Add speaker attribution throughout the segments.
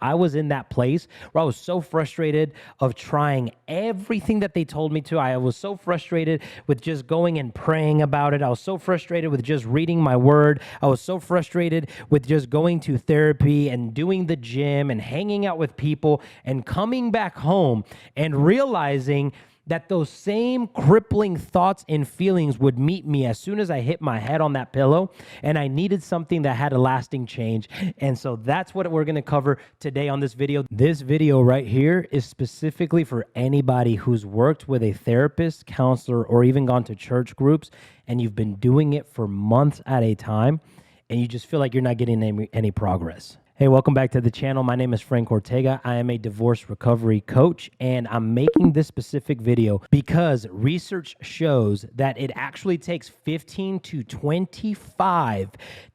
Speaker 1: I was in that place where I was so frustrated of trying everything that they told me to. I was so frustrated with just going and praying about it. I was so frustrated with just reading my word. I was so frustrated with just going to therapy and doing the gym and hanging out with people and coming back home and realizing that those same crippling thoughts and feelings would meet me as soon as I hit my head on that pillow, and I needed something that had a lasting change. And so that's what we're going to cover today on this video. This video right here is specifically for anybody who's worked with a therapist, counselor, or even gone to church groups, and you've been doing it for months at a time, and you just feel like you're not getting any progress. Hey, welcome back to the channel. My name is Frank Ortega. I am a divorce recovery coach, and I'm making this specific video because research shows that it actually takes 15 to 25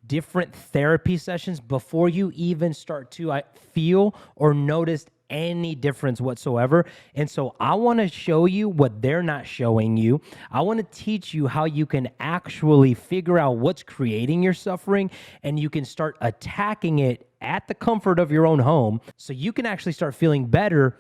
Speaker 1: different therapy sessions before you even start to feel or notice any difference whatsoever. And so I want to show you what they're not showing you. I want to teach you how you can actually figure out what's creating your suffering, and you can start attacking it at the comfort of your own home so you can actually start feeling better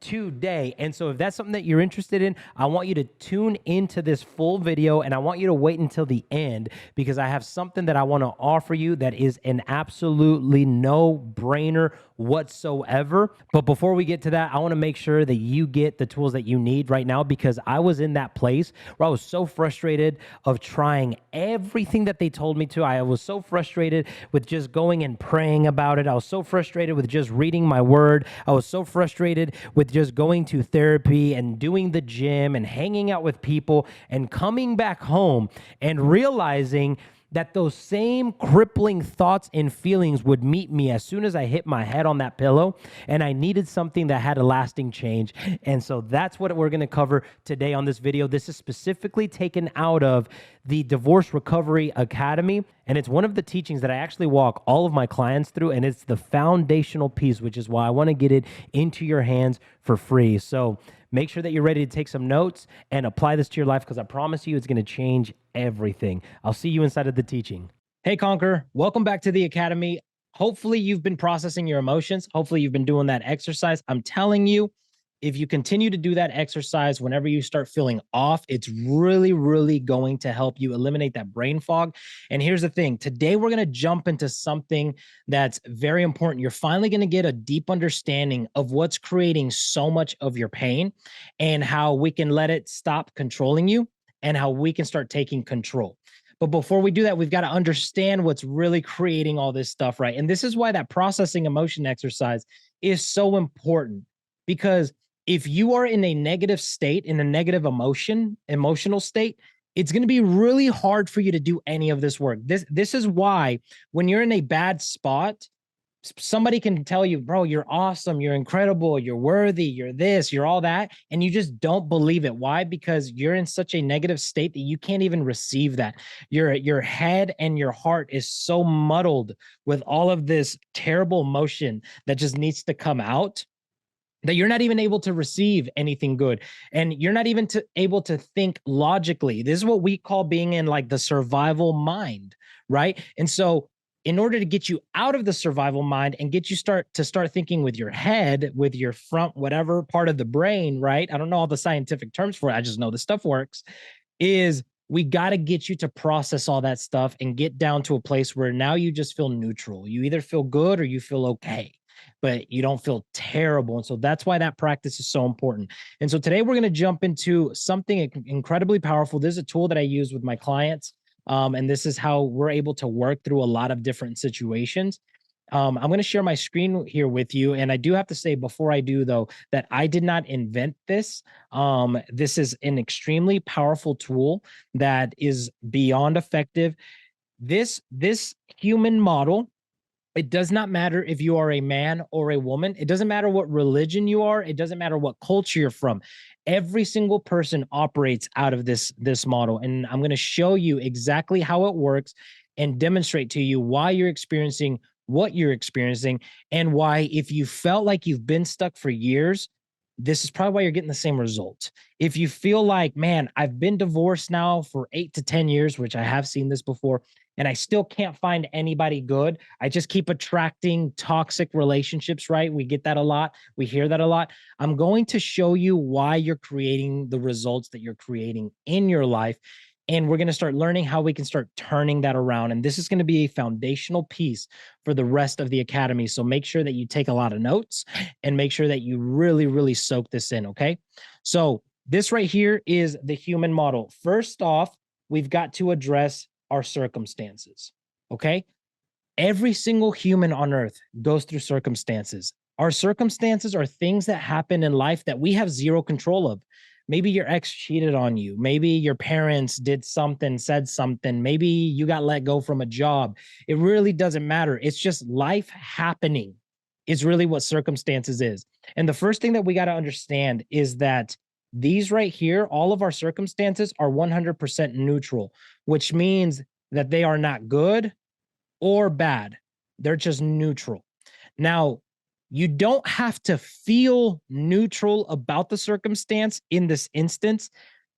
Speaker 1: today. And so if that's something that you're interested in, I want you to tune into this full video, and I want you to wait until the end because I have something that I want to offer you that is an absolutely no-brainer whatsoever. But before we get to that, I want to make sure that you get the tools that you need right now, because I was in that place where I was so frustrated of trying everything that they told me to. I was so frustrated with just going and praying about it. I was so frustrated with just reading my word. I was so frustrated with just going to therapy and doing the gym and hanging out with people and coming back home and realizing that those same crippling thoughts and feelings would meet me as soon as I hit my head on that pillow, and I needed something that had a lasting change. And so that's what we're going to cover today on this video. This is specifically taken out of the Divorce Recovery Academy, and it's one of the teachings that I actually walk all of my clients through, and it's the foundational piece, which is why I want to get it into your hands for free. So make sure that you're ready to take some notes and apply this to your life, because I promise you it's going to change everything. I'll see you inside of the teaching. Hey, Conquer, welcome back to the Academy. Hopefully you've been processing your emotions. Hopefully you've been doing that exercise. I'm telling you, if you continue to do that exercise whenever you start feeling off, it's really, really going to help you eliminate that brain fog. And here's the thing. Today, we're going to jump into something that's very important. You're finally going to get a deep understanding of what's creating so much of your pain and how we can let it stop controlling you and how we can start taking control. But before we do that, we've got to understand what's really creating all this stuff, right? And this is why that processing emotion exercise is so important, because if you are in a negative state, in a negative emotional state, it's going to be really hard for you to do any of this work. This is why when you're in a bad spot, somebody can tell you, bro, you're awesome, you're incredible, you're worthy, you're this, you're all that, and you just don't believe it. Why? Because you're in such a negative state that you can't even receive that. Your head and your heart is so muddled with all of this terrible emotion that just needs to come out, that you're not even able to receive anything good. And you're not even able to think logically. This is what we call being in like the survival mind, right? And so in order to get you out of the survival mind and get you start thinking with your head, with your front, whatever part of the brain, right? I don't know all the scientific terms for it. I just know the stuff works. Is we got to get you to process all that stuff and get down to a place where now you just feel neutral. You either feel good or you feel okay, but you don't feel terrible. And so that's why that practice is so important. And so today we're going to jump into something incredibly powerful. This is a tool that I use with my clients. And this is how we're able to work through a lot of different situations. I'm going to share my screen here with you. And I do have to say before I do, though, that I did not invent this. This is an extremely powerful tool that is beyond effective. This human model, it does not matter if you are a man or a woman. It doesn't matter what religion you are. It doesn't matter what culture you're from. Every single person operates out of this model. And I'm going to show you exactly how it works and demonstrate to you why you're experiencing what you're experiencing, and why, if you felt like you've been stuck for years, this is probably why you're getting the same result. If you feel like, man, I've been divorced now for 8 to 10 years, which I have seen this before, and I still can't find anybody good. I just keep attracting toxic relationships, right? We get that a lot. We hear that a lot. I'm going to show you why you're creating the results that you're creating in your life. And we're going to start learning how we can start turning that around. And this is going to be a foundational piece for the rest of the academy. So make sure that you take a lot of notes and make sure that you really, really soak this in. Okay. So this right here is the human model. First off, we've got to address our circumstances. Okay. Every single human on earth goes through circumstances. Our circumstances are things that happen in life that we have zero control of. Maybe your ex cheated on you. Maybe your parents did something, said something. Maybe you got let go from a job. It really doesn't matter. It's just life happening is really what circumstances is. And the first thing that we got to understand is that these right here, all of our circumstances are 100% neutral, which means that they are not good or bad. They're just neutral. Now, you don't have to feel neutral about the circumstance in this instance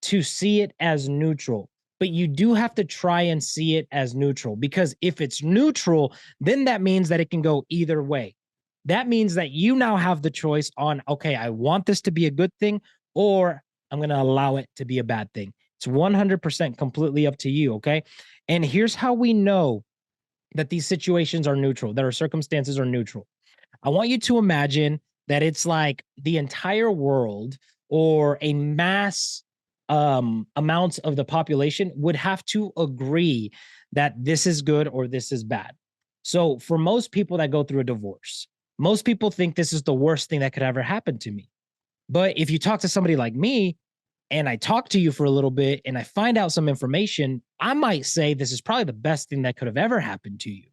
Speaker 1: to see it as neutral, but you do have to try and see it as neutral, because if it's neutral, then that means that it can go either way. That means that you now have the choice on, okay, I want this to be a good thing, or I'm going to allow it to be a bad thing. It's 100% completely up to you. Okay. And here's how we know that these situations are neutral, that our circumstances are neutral. I want you to imagine that it's like the entire world or a mass amounts of the population would have to agree that this is good or this is bad. So for most people that go through a divorce, most people think this is the worst thing that could ever happen to me. But if you talk to somebody like me and I talk to you for a little bit and I find out some information, I might say this is probably the best thing that could have ever happened to you.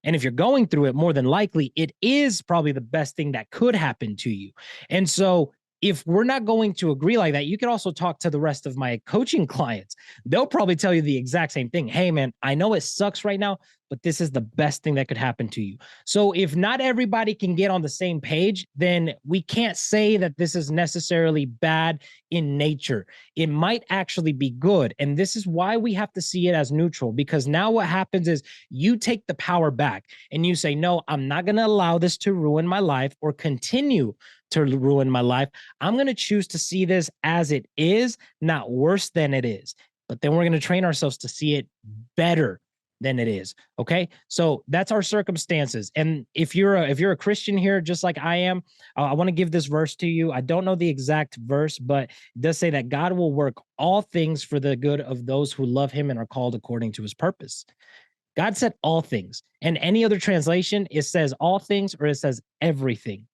Speaker 1: And if you're going through it, more than likely, it is probably the best thing that could happen to you. And so if we're not going to agree like that, you can also talk to the rest of my coaching clients. They'll probably tell you the exact same thing. Hey, man, I know it sucks right now, but this is the best thing that could happen to you. So if not everybody can get on the same page, then we can't say that this is necessarily bad in nature. It might actually be good. And this is why we have to see it as neutral, because now what happens is you take the power back and you say, no, I'm not going to allow this to ruin my life or continue to ruin my life. I'm going to choose to see this as it is, not worse than it is. But then we're going to train ourselves to see it better than it is. Okay. So that's our circumstances. And if you're a Christian here, just like I am, I want to give this verse to you. I don't know the exact verse, but it does say that God will work all things for the good of those who love him and are called according to his purpose. God said all things. And any other translation, it says all things or it says everything.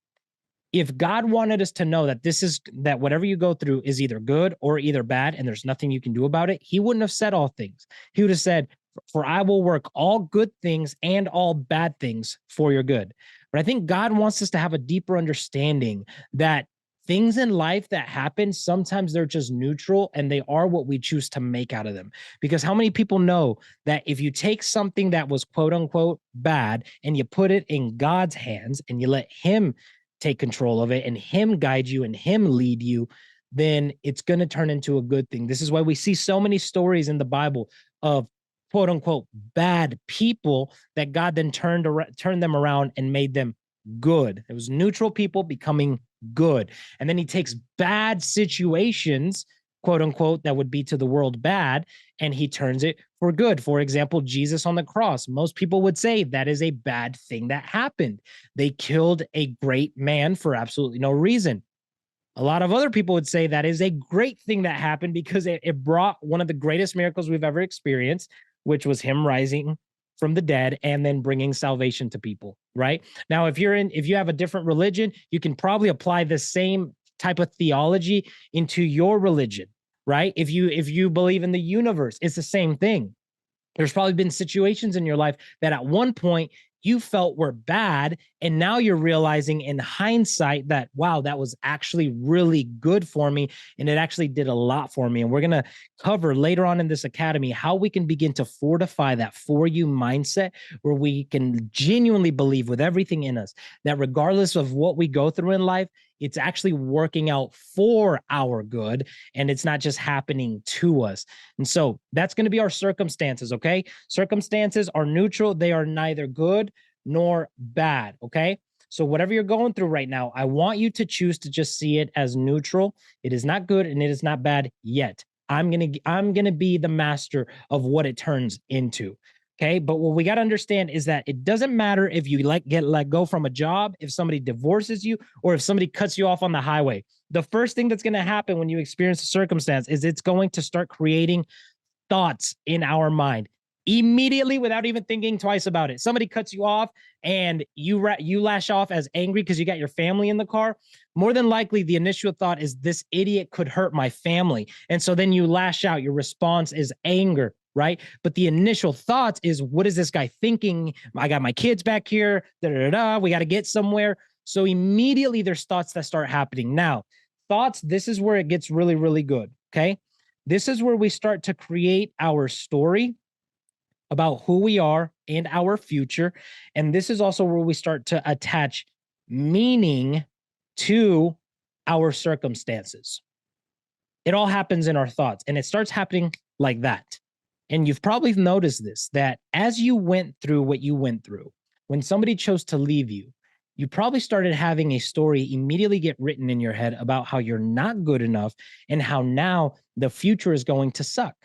Speaker 1: If God wanted us to know that that whatever you go through is either good or either bad, and there's nothing you can do about it, he wouldn't have said all things. He would have said, for I will work all good things and all bad things for your good. But I think God wants us to have a deeper understanding that things in life that happen, sometimes they're just neutral and they are what we choose to make out of them. Because how many people know that if you take something that was quote unquote bad and you put it in God's hands and you let him take control of it and him guide you and him lead you, then it's going to turn into a good thing. This is why we see so many stories in the Bible of quote unquote bad people that God then turned them around and made them good. It was neutral people becoming good. And then he takes bad situations, quote unquote, that would be to the world bad, and he turns it for good. For example, Jesus on the cross. Most people would say that is a bad thing that happened. They killed a great man for absolutely no reason. A lot of other people would say that is a great thing that happened because it brought one of the greatest miracles we've ever experienced, which was him rising from the dead and then bringing salvation to people, right? Now, if you have a different religion, you can probably apply the same type of theology into your religion, right? If you believe in the universe, it's the same thing. There's probably been situations in your life that at one point you felt were bad, and now you're realizing in hindsight that, wow, that was actually really good for me, and it actually did a lot for me. And we're going to cover later on in this academy how we can begin to fortify that for you mindset, where we can genuinely believe with everything in us that regardless of what we go through in life, it's actually working out for our good, and it's not just happening to us. And so that's going to be our circumstances, okay? Circumstances are neutral. They are neither good nor bad, okay? So whatever you're going through right now, I want you to choose to just see it as neutral. It is not good and it is not bad yet. I'm gonna be the master of what it turns into. Okay. But what we got to understand is that it doesn't matter if you get let go from a job, if somebody divorces you, or if somebody cuts you off on the highway. The first thing that's going to happen when you experience a circumstance is it's going to start creating thoughts in our mind immediately without even thinking twice about it. Somebody cuts you off and you lash off as angry because you got your family in the car. More than likely, the initial thought is this idiot could hurt my family. And so then you lash out. Your response is anger, right? But the initial thoughts is, what is this guy thinking? I got my kids back here. We got to get somewhere. So immediately there's thoughts that start happening. Now, thoughts, this is where it gets really, really good. Okay. This is where we start to create our story about who we are and our future. And this is also where we start to attach meaning to our circumstances. It all happens in our thoughts, and it starts happening like that. And you've probably noticed this, that as you went through what you went through, when somebody chose to leave you, you probably started having a story immediately get written in your head about how you're not good enough and how now the future is going to suck.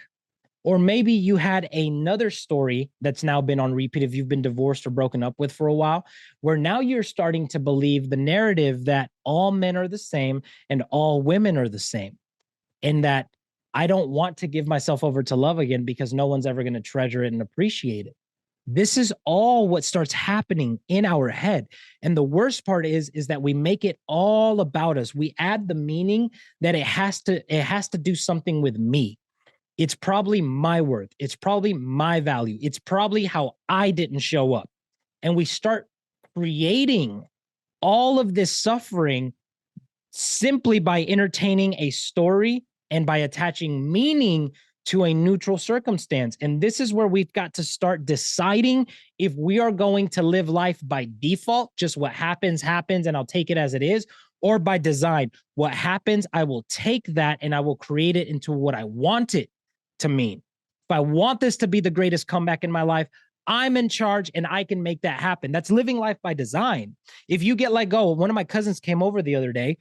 Speaker 1: Or maybe you had another story that's now been on repeat if you've been divorced or broken up with for a while, where now you're starting to believe the narrative that all men are the same and all women are the same. And that I don't want to give myself over to love again because no one's ever going to treasure it and appreciate it. This is all what starts happening in our head. And the worst part is that we make it all about us. We add the meaning that it has to do something with me. It's probably my worth. It's probably my value. It's probably how I didn't show up. And we start creating all of this suffering simply by entertaining a story and by attaching meaning to a neutral circumstance. And this is where we've got to start deciding if we are going to live life by default, just what happens, happens, and I'll take it as it is, or by design. What happens, I will take that and I will create it into what I want it to mean. If I want this to be the greatest comeback in my life, I'm in charge and I can make that happen. That's living life by design. If you get let go, one of my cousins came over the other day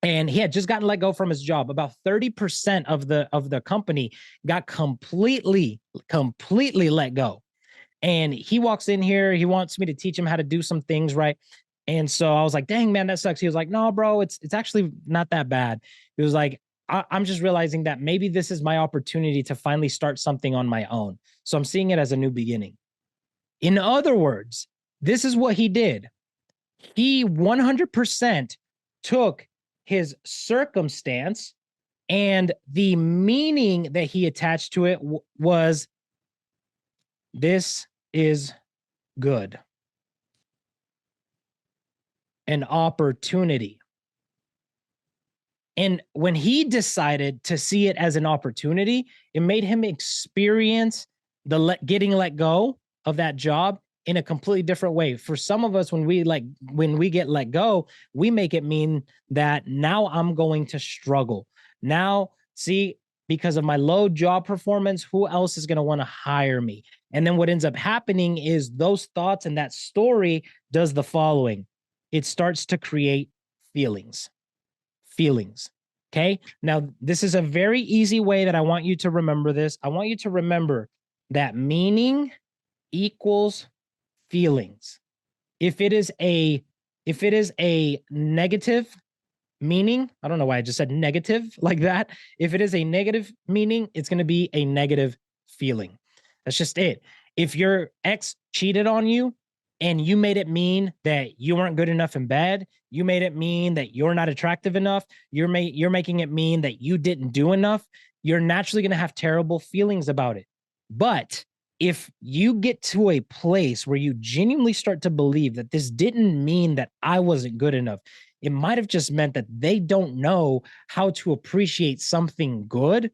Speaker 1: and he had just gotten let go from his job. About 30% of the company got completely let go. And he walks in here, he wants me to teach him how to do some things, right? And so I was like, dang, man, that sucks. He was like, no, bro, it's actually not that bad. He was like, I'm just realizing that maybe this is my opportunity to finally start something on my own. So I'm seeing it as a new beginning. In other words, this is what he did. He 100% took his circumstance and the meaning that he attached to it was, this is good. An opportunity. And when he decided to see it as an opportunity, it made him experience the getting let go of that job in a completely different way. For some of us, when we get let go, we make it mean that now I'm going to struggle. Now, see, because of my low job performance, who else is going to want to hire me? And then what ends up happening is those thoughts and that story does the following. It starts to create feelings. Okay. Now, this is a very easy way that I want you to remember this. I want you to remember that meaning equals feelings. If it is a negative meaning, I don't know why I just said negative like that. If it is a negative meaning, it's going to be a negative feeling. That's just it. If your ex cheated on you, and you made it mean that you weren't good enough in bed, you made it mean that you're not attractive enough, you're making it mean that you didn't do enough, you're naturally going to have terrible feelings about it. But if you get to a place where you genuinely start to believe that this didn't mean that I wasn't good enough, it might have just meant that they don't know how to appreciate something good,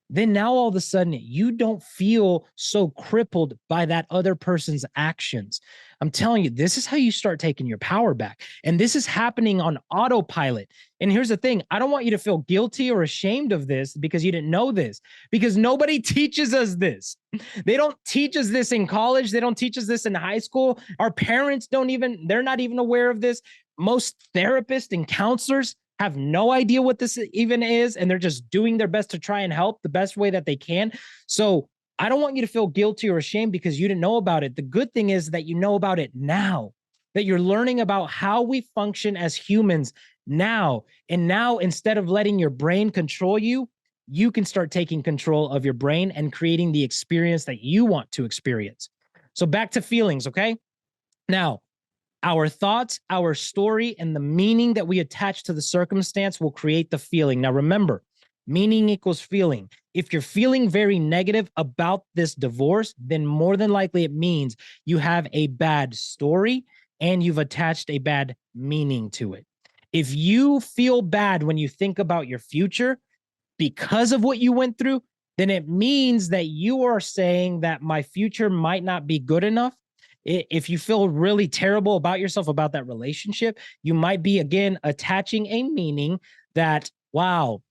Speaker 1: then now all of a sudden you don't feel so crippled by that other person's actions. I'm telling you, this is how you start taking your power back. And this is happening on autopilot. And here's the thing, I don't want you to feel guilty or ashamed of this because you didn't know this, because nobody teaches us this. They don't teach us this in college. They don't teach us this in high school. Our parents don't even, they're not even aware of this. Most therapists and counselors have no idea what this even is, and they're just doing their best to try and help the best way that they can. So I don't want you to feel guilty or ashamed because you didn't know about it. The good thing is that you know about it now, that you're learning about how we function as humans now. And now, instead of letting your brain control you, you can start taking control of your brain and creating the experience that you want to experience. So back to feelings, okay? Now, our thoughts, our story, and the meaning that we attach to the circumstance will create the feeling. Now, remember, meaning equals feeling. If you're feeling very negative about this divorce, then more than likely it means you have a bad story and you've attached a bad meaning to it. If you feel bad when you think about your future because of what you went through, then it means that you are saying that my future might not be good enough. If you feel really terrible about yourself, about that relationship, you might be, again, attaching a meaning that, wow,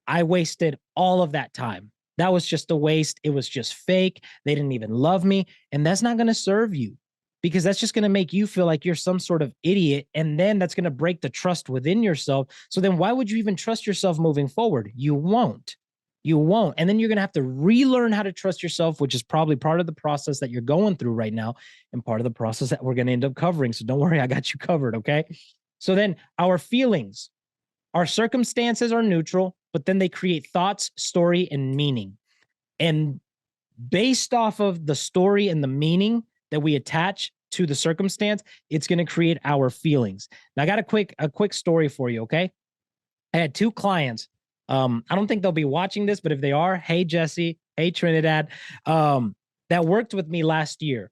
Speaker 1: I wasted all of that time. That was just a waste. It was just fake. They didn't even love me. And that's not going to serve you, because that's just going to make you feel like you're some sort of idiot. And then that's going to break the trust within yourself. So then why would you even trust yourself moving forward? You won't. You won't. And then you're going to have to relearn how to trust yourself, which is probably part of the process that you're going through right now and part of the process that we're going to end up covering. So don't worry, I got you covered. Okay. So then our feelings, our circumstances are neutral, but then they create thoughts, story, and meaning. And based off of the story and the meaning that we attach to the circumstance, it's going to create our feelings. Now, I got a quick story for you. Okay. I had two clients. I don't think they'll be watching this, but if they are, hey, Jesse, hey, Trinidad, that worked with me last year.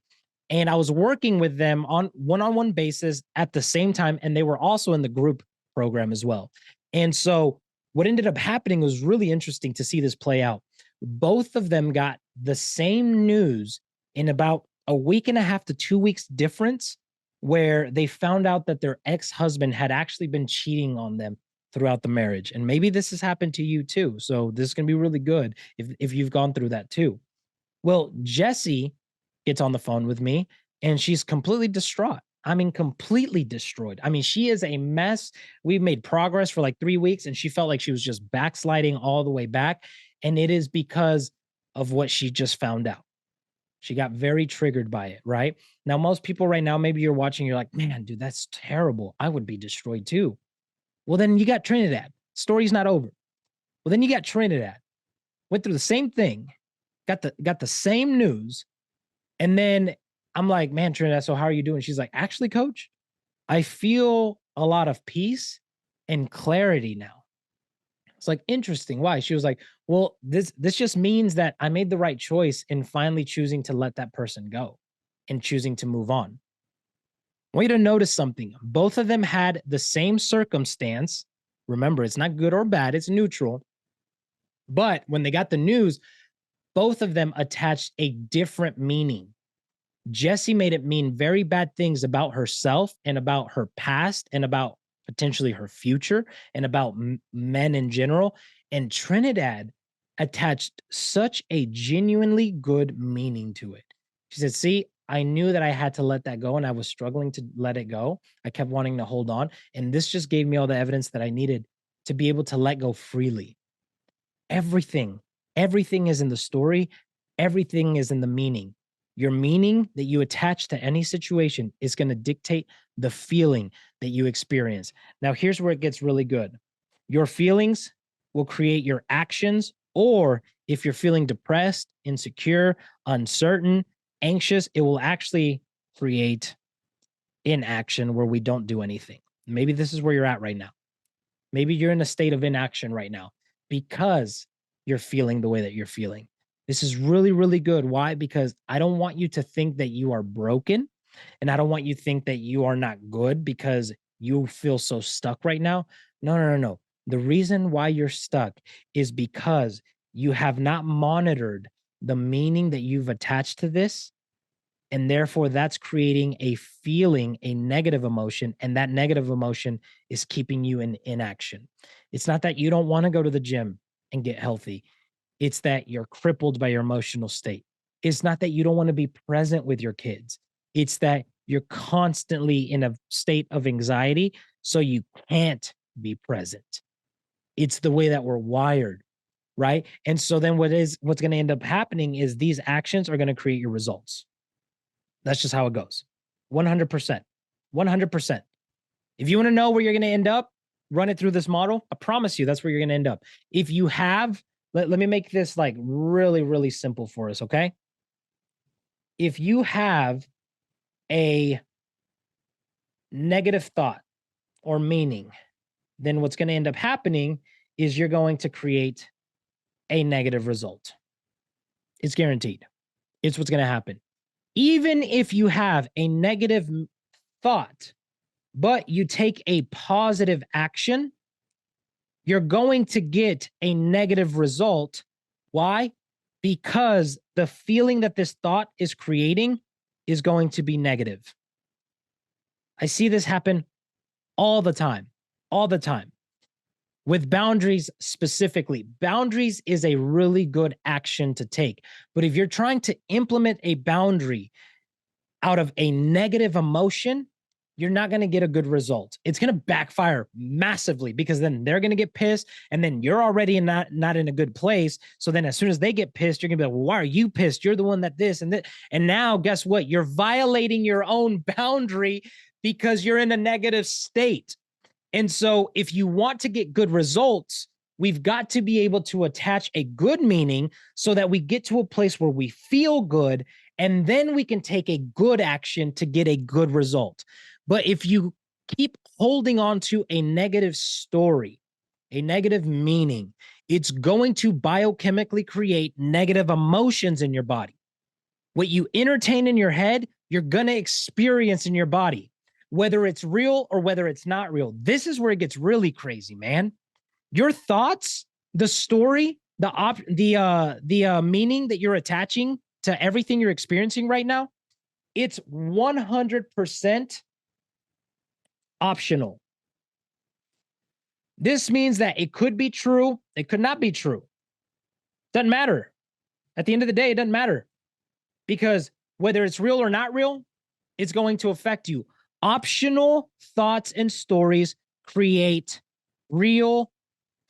Speaker 1: And I was working with them on one-on-one basis at the same time. And they were also in the group program as well. And so what ended up happening was really interesting to see this play out. Both of them got the same news in about a week and a half to 2 weeks difference, where they found out that their ex-husband had actually been cheating on them throughout the marriage. And maybe this has happened to you too. So this is going to be really good if you've gone through that too. Well, Jessie gets on the phone with me and she's completely distraught. I mean, completely destroyed. I mean, she is a mess. We've made progress for like 3 weeks and she felt like she was just backsliding all the way back. And it is because of what she just found out. She got very triggered by it, right? Now, most people right now, maybe you're watching, you're like, man, dude, that's terrible. I would be destroyed too. Well, then you got Trinidad. Story's not over. Well, then you got Trinidad. Went through the same thing, got the same news. And then I'm like, man, Trinidad, so how are you doing? She's like, actually, coach, I feel a lot of peace and clarity now. It's like, interesting. Why? She was like, well, this just means that I made the right choice in finally choosing to let that person go and choosing to move on. I want you to notice something. Both of them had the same circumstance. Remember, it's not good or bad, it's neutral. But when they got the news, both of them attached a different meaning. Jessie made it mean very bad things about herself and about her past and about potentially her future and about men in general. And Trinidad attached such a genuinely good meaning to it. She said, see, I knew that I had to let that go and I was struggling to let it go. I kept wanting to hold on. And this just gave me all the evidence that I needed to be able to let go freely. Everything, everything is in the story. Everything is in the meaning. Your meaning that you attach to any situation is going to dictate the feeling that you experience. Now, here's where it gets really good. Your feelings will create your actions, or if you're feeling depressed, insecure, uncertain, anxious, it will actually create inaction where we don't do anything. Maybe this is where you're at right now. Maybe you're in a state of inaction right now because you're feeling the way that you're feeling. This is really, really good. Why? Because I don't want you to think that you are broken, and I don't want you to think that you are not good because you feel so stuck right now. No, no, no, no. The reason why you're stuck is because You have not monitored the meaning that you've attached to this. And therefore, that's creating a feeling, a negative emotion. And that negative emotion is keeping you in inaction. It's not that you don't want to go to the gym and get healthy, it's that you're crippled by your emotional state. It's not that you don't want to be present with your kids, it's that you're constantly in a state of anxiety. So you can't be present. It's the way that we're wired. Right. And so then what's going to end up happening is these actions are going to create your results. That's just how it goes. 100%. 100%. If you want to know where you're going to end up, run it through this model. I promise you that's where you're going to end up. If you have, let me make this like really, really simple for us. Okay. If you have a negative thought or meaning, then what's going to end up happening is you're going to create a negative result. It's guaranteed. It's what's going to happen. Even if you have a negative thought, but you take a positive action, you're going to get a negative result. Why? Because the feeling that this thought is creating is going to be negative. I see this happen all the time, all the time. With boundaries specifically, boundaries is a really good action to take. But if you're trying to implement a boundary out of a negative emotion, you're not going to get a good result. It's going to backfire massively because then they're going to get pissed and then you're already not in a good place. So then as soon as they get pissed, you're going to be like, well, why are you pissed? You're the one that this and that. And now guess what? You're violating your own boundary because you're in a negative state. And so if you want to get good results, we've got to be able to attach a good meaning so that we get to a place where we feel good, and then we can take a good action to get a good result. But if you keep holding on to a negative story, a negative meaning, it's going to biochemically create negative emotions in your body. What you entertain in your head, you're going to experience in your body, whether it's real or whether it's not real. This is where it gets really crazy, man. Your thoughts, the story, the meaning that you're attaching to everything you're experiencing right now, it's 100% optional. This means that it could be true, it could not be true. Doesn't matter. At the end of the day, it doesn't matter because whether it's real or not real, it's going to affect you. Optional thoughts and stories create real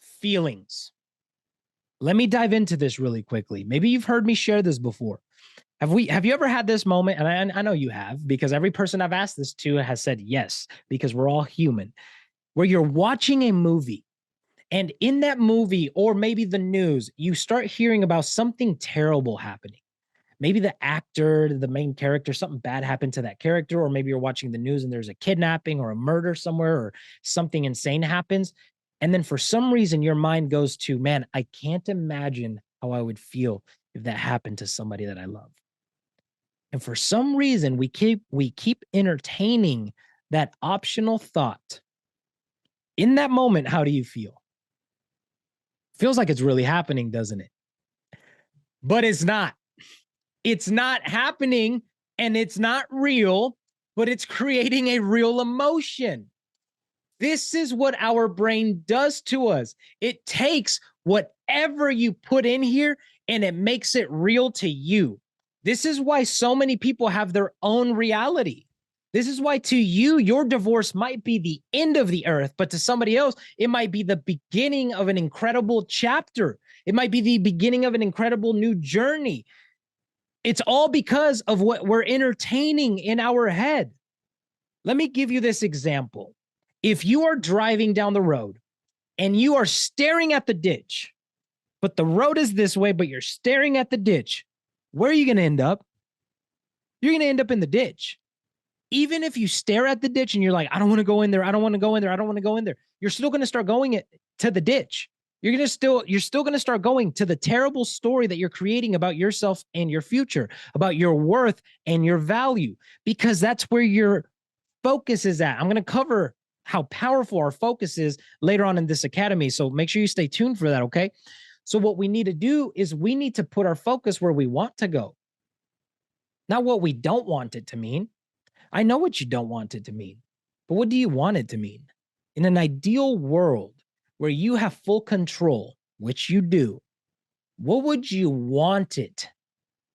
Speaker 1: feelings. Let me dive into this really quickly. Maybe you've heard me share this before. Have you ever had this moment? And I know you have, because every person I've asked this to has said yes, because we're all human, where you're watching a movie and in that movie, or maybe the news, you start hearing about something terrible happening. Maybe the actor, the main character, something bad happened to that character, or maybe you're watching the news and there's a kidnapping or a murder somewhere or something insane happens. And then for some reason, your mind goes to, man, I can't imagine how I would feel if that happened to somebody that I love. And for some reason, we keep entertaining that optional thought. In that moment, how do you feel? Feels like it's really happening, doesn't it? But it's not. It's not happening and it's not real, but it's creating a real emotion. This is what our brain does to us. It takes whatever you put in here and it makes it real to you. This is why so many people have their own reality. This is why to you, your divorce might be the end of the earth, but to somebody else, it might be the beginning of an incredible chapter. It might be the beginning of an incredible new journey. It's all because of what we're entertaining in our head. Let me give you this example. If you are driving down the road and you are staring at the ditch, but the road is this way, but you're staring at the ditch, where are you going to end up? You're going to end up in the ditch. Even if you stare at the ditch and you're like, I don't want to go in there, I don't want to go in there, I don't want to go in there, you're still going to start going to the ditch. You're still going to start going to the terrible story that you're creating about yourself and your future, about your worth and your value, because that's where your focus is at. I'm going to cover how powerful our focus is later on in this academy. So make sure you stay tuned for that. Okay. So what we need to do is we need to put our focus where we want to go, not what we don't want it to mean. I know what you don't want it to mean, but what do you want it to mean? In an ideal world where you have full control, which you do, what would you want it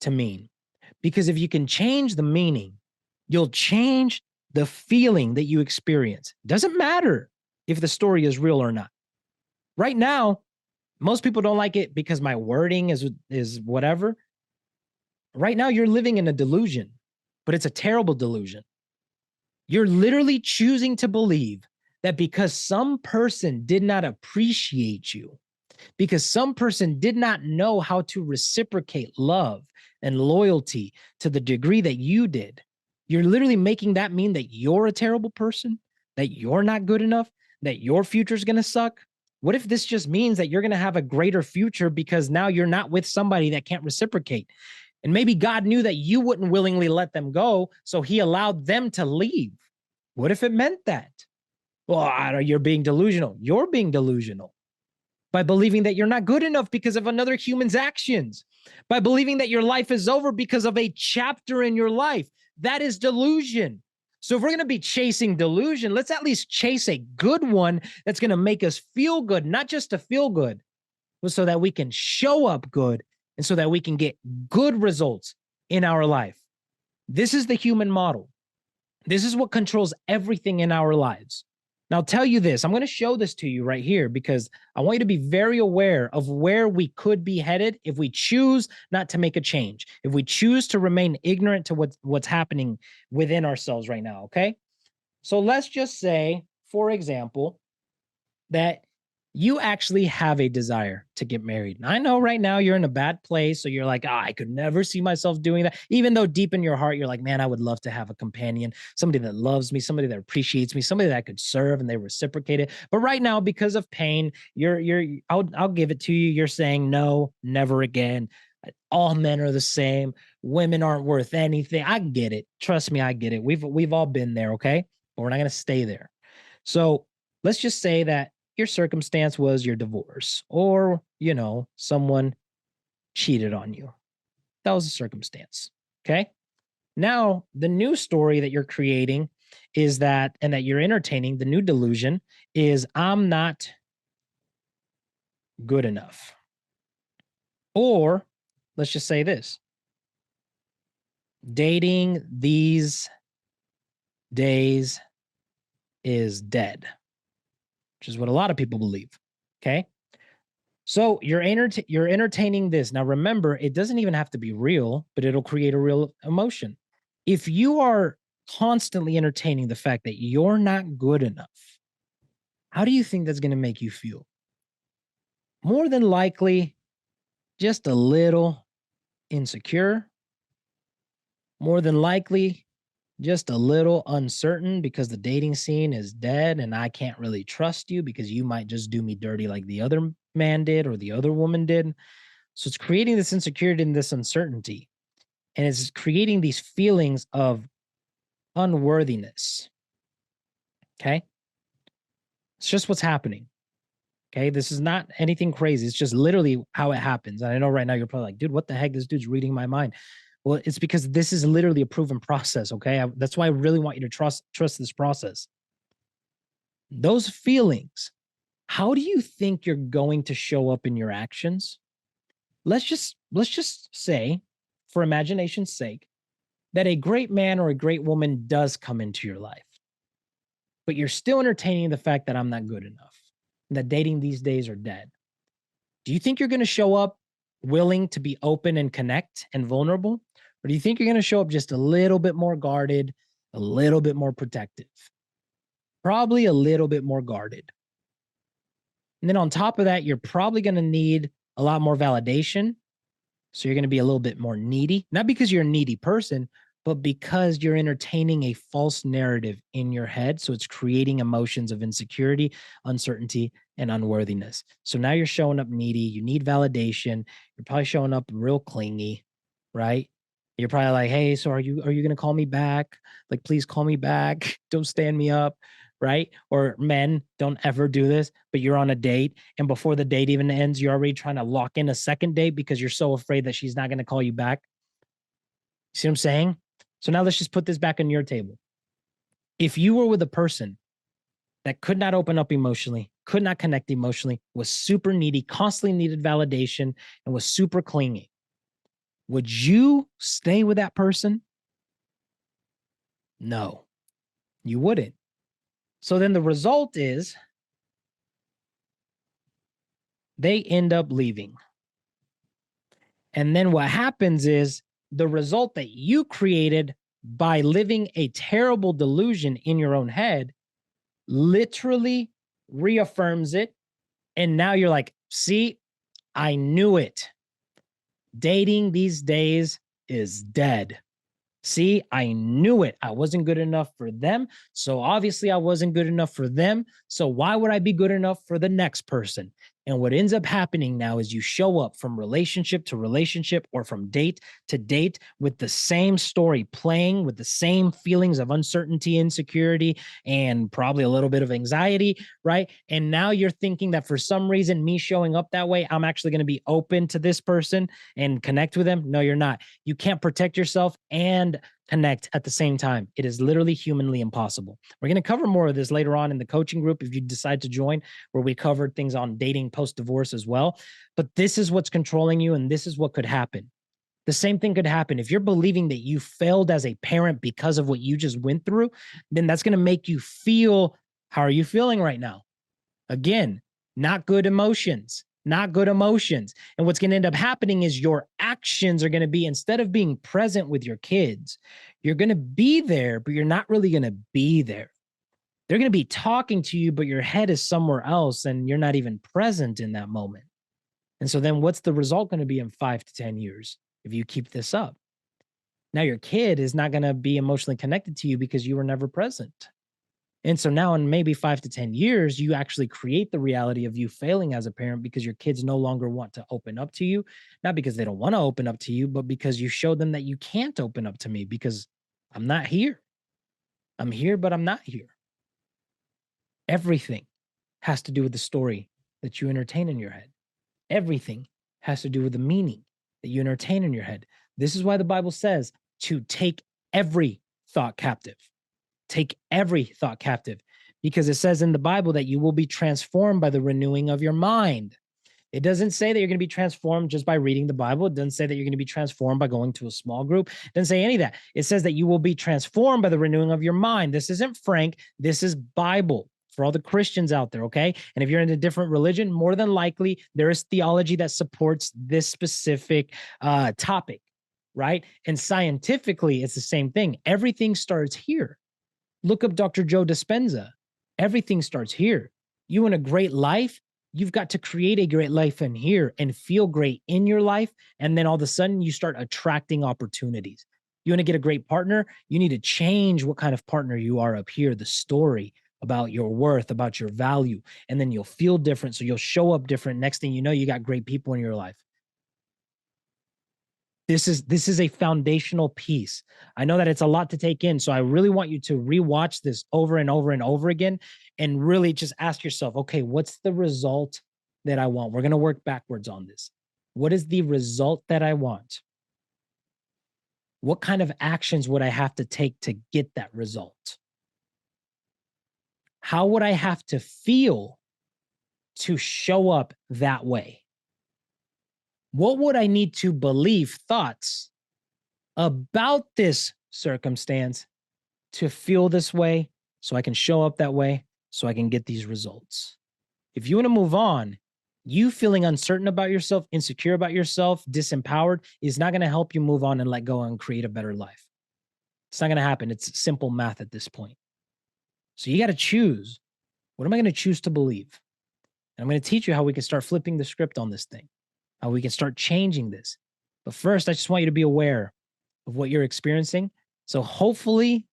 Speaker 1: to mean? Because if you can change the meaning, you'll change the feeling that you experience. Doesn't matter if the story is real or not. Right now, most people don't like it because my wording is whatever. Right now, you're living in a delusion, but it's a terrible delusion. You're literally choosing to believe that because some person did not appreciate you, because some person did not know how to reciprocate love and loyalty to the degree that you did, you're literally making that mean that you're a terrible person, that you're not good enough, that your future is going to suck. What if this just means that you're going to have a greater future because now you're not with somebody that can't reciprocate? And maybe God knew that you wouldn't willingly let them go, so he allowed them to leave. What if it meant that? Well, you're being delusional. You're being delusional by believing that you're not good enough because of another human's actions, by believing that your life is over because of a chapter in your life. That is delusion. So if we're going to be chasing delusion, let's at least chase a good one that's going to make us feel good, not just to feel good, but so that we can show up good and so that we can get good results in our life. This is the human model. This is what controls everything in our lives. Now, I'll tell you this. I'm going to show this to you right here because I want you to be very aware of where we could be headed if we choose not to make a change, if we choose to remain ignorant to what's happening within ourselves right now, okay? So let's just say, for example, that you actually have a desire to get married. And I know right now you're in a bad place. So you're like, I could never see myself doing that. Even though deep in your heart, you're like, man, I would love to have a companion, somebody that loves me, somebody that appreciates me, somebody that I could serve and they reciprocate it. But right now, because of pain, I'll give it to you. You're saying no, never again. All men are the same. Women aren't worth anything. I get it. Trust me, I get it. We've all been there. Okay. But we're not going to stay there. So let's just say that your circumstance was your divorce or, someone cheated on you. That was a circumstance. Okay. Now, the new story that you're creating is that, and that you're entertaining, the new delusion is I'm not good enough. Or let's just say this: dating these days is dead, which is what a lot of people believe. Okay. So you're entertaining this. Now remember, it doesn't even have to be real, but it'll create a real emotion. If you are constantly entertaining the fact that you're not good enough, how do you think that's going to make you feel? More than likely, just a little insecure. More than likely, just a little uncertain because the dating scene is dead and I can't really trust you because you might just do me dirty like the other man did or the other woman did. So it's creating this insecurity and this uncertainty. And it's creating these feelings of unworthiness. Okay. It's just what's happening. Okay. This is not anything crazy. It's just literally how it happens. And I know right now you're probably like, dude, what the heck? This dude's reading my mind. Well, it's because this is literally a proven process. Okay. That's why I really want you to trust this process. Those feelings, how do you think you're going to show up in your actions? Let's just say, for imagination's sake, that a great man or a great woman does come into your life, but you're still entertaining the fact that I'm not good enough and that dating these days are dead. Do you think you're going to show up willing to be open and connect and vulnerable? Or do you think you're going to show up just a little bit more guarded, a little bit more protective? Probably a little bit more guarded. And then on top of that, you're probably going to need a lot more validation. So you're going to be a little bit more needy, not because you're a needy person, but because you're entertaining a false narrative in your head. So it's creating emotions of insecurity, uncertainty, and unworthiness. So now you're showing up needy. You need validation. You're probably showing up real clingy, right? You're probably like, hey, so are you going to call me back? Like, please call me back. Don't stand me up, right? Or men, don't ever do this, but you're on a date and before the date even ends, you're already trying to lock in a second date because you're so afraid that she's not going to call you back. See what I'm saying? So now let's just put this back on your table. If you were with a person that could not open up emotionally, could not connect emotionally, was super needy, constantly needed validation, and was super clingy, would you stay with that person? No, you wouldn't. So then the result is they end up leaving. And then what happens is the result that you created by living a terrible delusion in your own head literally reaffirms it. And now you're like, see, I knew it. Dating these days is dead. See, I knew it. I wasn't good enough for them. So obviously, I wasn't good enough for them. So why would I be good enough for the next person? And what ends up happening now is you show up from relationship to relationship or from date to date with the same story playing, with the same feelings of uncertainty, insecurity, and probably a little bit of anxiety, right? And now you're thinking that for some reason, me showing up that way, I'm actually going to be open to this person and connect with them. No, you're not. You can't protect yourself and connect at the same time. It is literally humanly impossible. We're going to cover more of this later on in the coaching group if you decide to join, where we covered things on dating post-divorce as well. But this is what's controlling you, and this is what could happen. The same thing could happen. If you're believing that you failed as a parent because of what you just went through, then that's going to make you feel, how are you feeling right now? Again, not good emotions. Not good emotions. And what's going to end up happening is your actions are going to be, instead of being present with your kids, you're going to be there, but you're not really going to be there. They're going to be talking to you, but your head is somewhere else and you're not even present in that moment. And so then what's the result going to be in 5 to 10 years if you keep this up? Now your kid is not going to be emotionally connected to you because you were never present. And so now in maybe 5 to 10 years, you actually create the reality of you failing as a parent because your kids no longer want to open up to you, not because they don't want to open up to you, but because you showed them that you can't open up to me because I'm not here. I'm here, but I'm not here. Everything has to do with the story that you entertain in your head. Everything has to do with the meaning that you entertain in your head. This is why the Bible says to take every thought captive. Take every thought captive, because it says in the Bible that you will be transformed by the renewing of your mind. It doesn't say that you're going to be transformed just by reading the Bible. It doesn't say that you're going to be transformed by going to a small group. It doesn't say any of that. It says that you will be transformed by the renewing of your mind. This isn't Frank. This is Bible for all the Christians out there, okay? And if you're in a different religion, more than likely there is theology that supports this specific topic, right? And scientifically, it's the same thing. Everything starts here. Look up Dr. Joe Dispenza. Everything starts here. You want a great life? You've got to create a great life in here and feel great in your life. And then all of a sudden you start attracting opportunities. You want to get a great partner? You need to change what kind of partner you are up here, the story about your worth, about your value. And then you'll feel different. So you'll show up different. Next thing you know, you got great people in your life. This is a foundational piece. I know that it's a lot to take in, so I really want you to rewatch this over and over and over again and really just ask yourself, okay, what's the result that I want? We're going to work backwards on this. What is the result that I want? What kind of actions would I have to take to get that result? How would I have to feel to show up that way? What would I need to believe thoughts about this circumstance to feel this way so I can show up that way so I can get these results? If you want to move on, you feeling uncertain about yourself, insecure about yourself, disempowered is not going to help you move on and let go and create a better life. It's not going to happen. It's simple math at this point. So you got to choose. What am I going to choose to believe? And I'm going to teach you how we can start flipping the script on this thing, how we can start changing this. But first, I just want you to be aware of what you're experiencing. So hopefully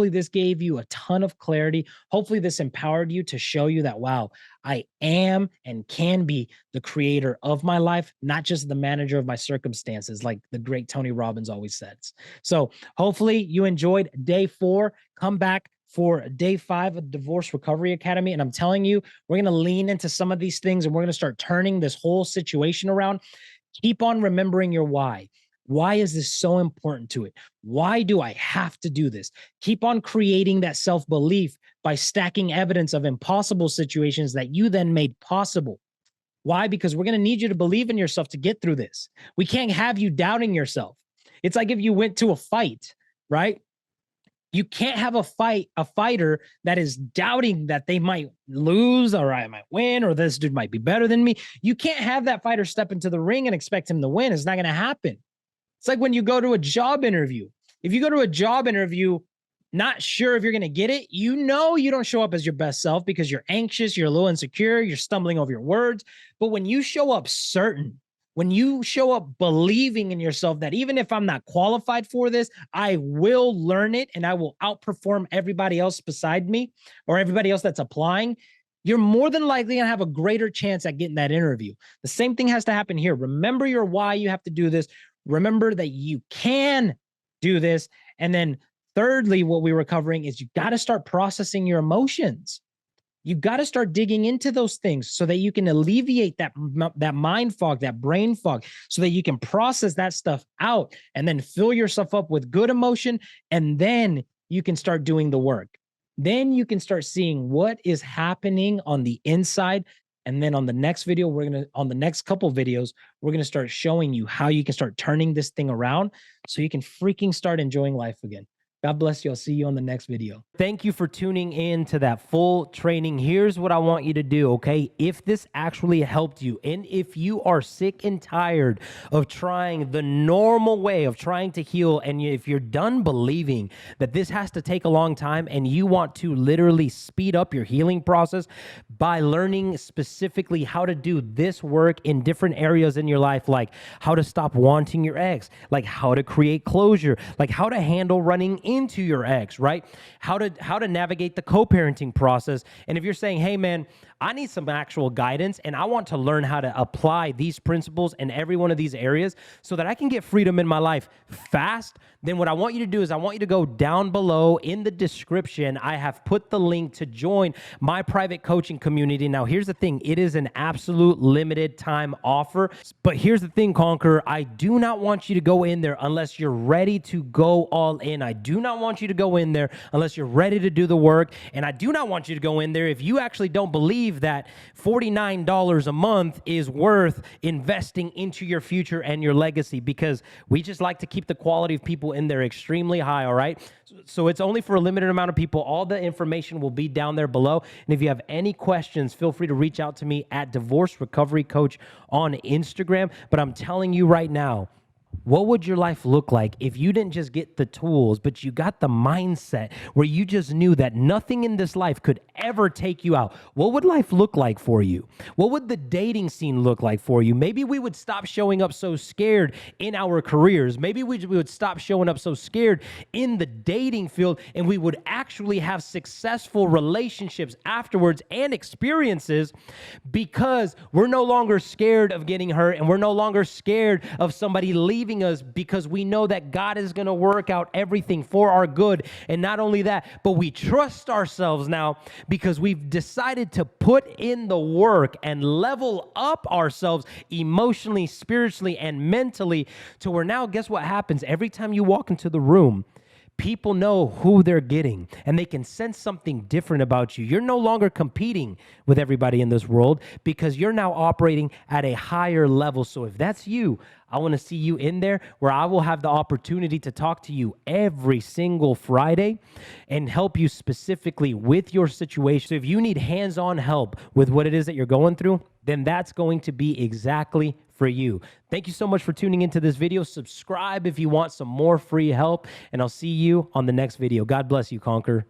Speaker 1: this gave you a ton of clarity. Hopefully this empowered you to show you that, wow, I am and can be the creator of my life, not just the manager of my circumstances, like the great Tony Robbins always says. So hopefully you enjoyed day 4. Come back for day 5 of Divorce Recovery Academy. And I'm telling you, we're going to lean into some of these things and we're going to start turning this whole situation around. Keep on remembering your why. Why is this so important to it? Why do I have to do this? Keep on creating that self-belief by stacking evidence of impossible situations that you then made possible. Why? Because we're going to need you to believe in yourself to get through this. We can't have you doubting yourself. It's like if you went to a fight, right? You can't have a fighter that is doubting that they might lose or I might win or this dude might be better than me. You can't have that fighter step into the ring and expect him to win. It's not going to happen. It's like when you go to a job interview. If you go to a job interview, not sure if you're going to get it, you know you don't show up as your best self because you're anxious, you're a little insecure, you're stumbling over your words. But when you show up certain, when you show up believing in yourself that even if I'm not qualified for this, I will learn it and I will outperform everybody else beside me or everybody else that's applying, you're more than likely going to have a greater chance at getting that interview. The same thing has to happen here. Remember your why you have to do this. Remember that you can do this. And then thirdly, what we were covering is you got to start processing your emotions. You got to start digging into those things so that you can alleviate that mind fog, that brain fog, so that you can process that stuff out and then fill yourself up with good emotion. And then you can start doing the work. Then you can start seeing what is happening on the inside. And then on the next video, on the next couple videos, we're going to start showing you how you can start turning this thing around so you can freaking start enjoying life again. God bless you. I'll see you on the next video. Thank you for tuning in to that full training. Here's what I want you to do, okay? If this actually helped you, and if you are sick and tired of trying the normal way of trying to heal, and if you're done believing that this has to take a long time and you want to literally speed up your healing process by learning specifically how to do this work in different areas in your life, like how to stop wanting your ex, like how to create closure, like how to handle running into your ex, right? How to navigate the co-parenting process. And if you're saying, hey man, I need some actual guidance and I want to learn how to apply these principles in every one of these areas so that I can get freedom in my life fast, then what I want you to do is I want you to go down below in the description. I have put the link to join my private coaching community. Now, here's the thing. It is an absolute limited time offer. But here's the thing, Conqueror. I do not want you to go in there unless you're ready to go all in. I do not want you to go in there unless you're ready to do the work. And I do not want you to go in there if you actually don't believe that $49 a month is worth investing into your future and your legacy, because we just like to keep the quality of people in there extremely high, all right? So it's only for a limited amount of people. All the information will be down there below. And if you have any questions, feel free to reach out to me at Divorce Recovery Coach on Instagram. But I'm telling you right now, what would your life look like if you didn't just get the tools, but you got the mindset where you just knew that nothing in this life could ever take you out? What would life look like for you? What would the dating scene look like for you? Maybe we would stop showing up so scared in our careers. Maybe we would stop showing up so scared in the dating field, and we would actually have successful relationships afterwards and experiences because we're no longer scared of getting hurt, and we're no longer scared of somebody leaving us, because we know that God is going to work out everything for our good. And not only that, but we trust ourselves now because we've decided to put in the work and level up ourselves emotionally, spiritually, and mentally to where now, guess what happens? Every time you walk into the room, people know who they're getting and they can sense something different about you. You're no longer competing with everybody in this world because you're now operating at a higher level. So if that's you, I want to see you in there where I will have the opportunity to talk to you every single Friday and help you specifically with your situation. So if you need hands-on help with what it is that you're going through, then that's going to be exactly for you. Thank you so much for tuning into this video. Subscribe if you want some more free help, and I'll see you on the next video. God bless you, Conquer.